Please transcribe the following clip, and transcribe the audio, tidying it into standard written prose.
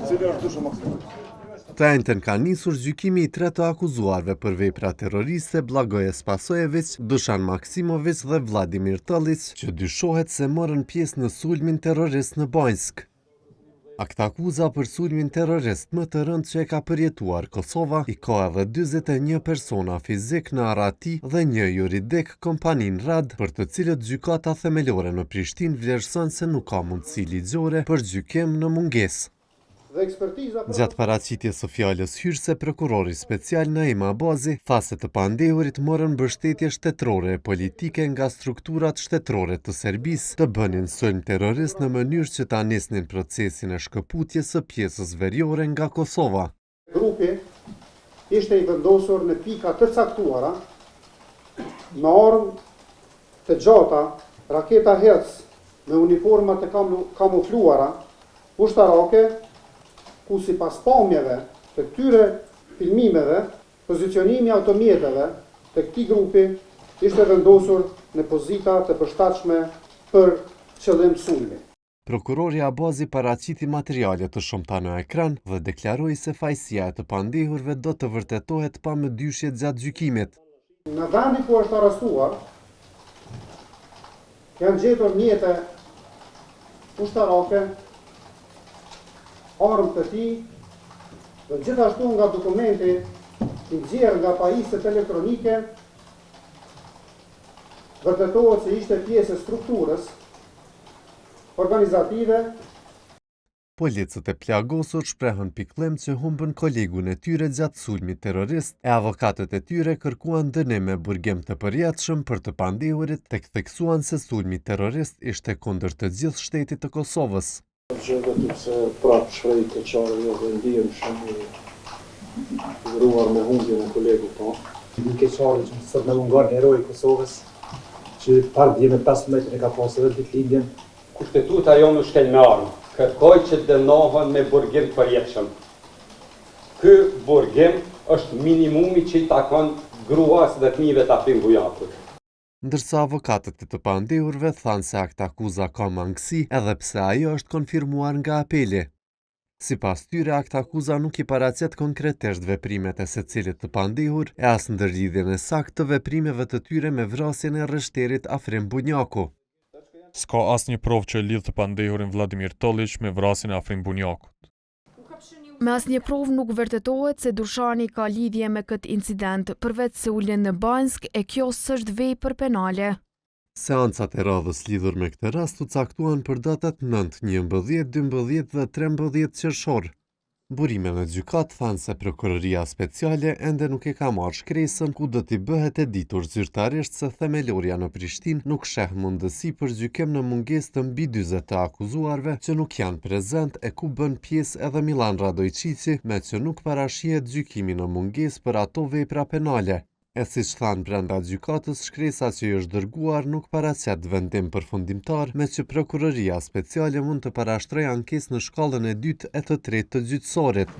Cili është dysha maksimale? Të enjten ka nisur gjykimi i 3 të akuzuarve për vepra terroriste Blagoje Spasojević, Dušan Maksimović dhe Vladimir Tëllić, që dyshohet se morën pjesë në sulmin terrorist në Banjsk. Akt akuza për sulmin terrorist më të rënd që e ka përjetuar Kosova i ka edhe 41 persona fizik në Arati dhe një juridik kompanin Rad, për të cilët gjykata themelore në Prishtinë vlerëson se nuk ka mundësi ligjore për gjykim në mungesë. Gjatë paraqitjes së fjalës hyrëse, prokurori special Naim Abazi tha se të pandehurit morën mbështetje shtetërore e politike nga strukturat shtetërore të Serbisë të bënin sulm terrorist në mënyrë që ta nisnin procesin e shkëputjes së pjesës veriore nga Kosova. Grupi ishte i vendosur në pika të caktuara, me armë të gjata, raketa Herc me uniforma të kamufluara, ushtarake, ku si pas pamjeve të këtyre filmimeve, pozicionimi automjeteve të këtij grupi ishte vendosur në pozita të përshtatshme për qëllim sulmi. Prokurori Abazi paraqiti materiale të shumta në ekran dhe deklaroi se fajësia e të pandehurve do të vërtetohet pa më dyshje gjatë gjykimit. Në vendin ku është arrestuar, janë gjetur mjete ushtarake, armë të tij, dhe gjithashtu nga dokumenti i nxjerrë nga pajisjet elektronike, vërtetohet se ishte pjesë e strukturës organizative. Policët e plagosur shprehën pikëllim që humbën kolegun e tyre gjatë sulmit terrorist e avokatët e tyre kërkuan dënim me burgim të përjetshëm për të pandehurit, tek theksuan se sulmi terrorist ishte kundër të gjithë shtetit të Kosovës. Gjëve të se prapë shrej keqare jo dhe ndihem shumë i vëruar me humbjen e kolegu po. Një keqare që sot me mungon heroi i Kosovës, që par dje me 15 e ka pasur edhe ditëlindjen. Kushtetuta jo në shkel me armë, kërkoj që dënohen me burgim të përjetshëm. Ky burgim është minimumi që i takon gruas dhe fëmijëve të Afrin Bujakut. Ndërsa avokatët e të pandehurve thanë se akt akuza ka mangësi edhe pse ajo është konfirmuar nga apeli. Sipas tyre, akt akuza nuk i paraqet konkretisht veprimet e secilit të pandehur e as ndërlidhjen e saktë të veprimeve të tyre me vrasjen e rreshterit Afrin Bunjaku. S'ka asnjë provë që lidh të pandehurin Vladimir Tëllić me vrasjen e Afrin Bunjakut. Me asnjë provë nuk vërtetohet se Dušani ka lidhje me këtë incident, përveç se ulën në Banjsk e kjo s'është vepër penale. Seancat e radhës lidhur me këtë rast u caktuan për datat 9, 11, 12 dhe 13 qershor. Burimet në gjykat thanë se prokuroria speciale ende nuk e ka marrë shkresën ku do t'i bëhet e ditur zyrtarisht se themelorja në Prishtinë nuk sheh mundësi për gjykim në mungesë të mbi 40 të akuzuarve që nuk janë prezent e ku bën pjesë edhe Milan Radojčići, me që nuk parashihet gjykimi në mungesë për ato vepra penale. E siç thanë brenda gjykatës, shkresa që i është dërguar nuk paraqet vendim përfundimtar, me që prokuroria speciale mund të parashtrojë ankesë në shkallën e 2 e të 3 të gjyqësorit.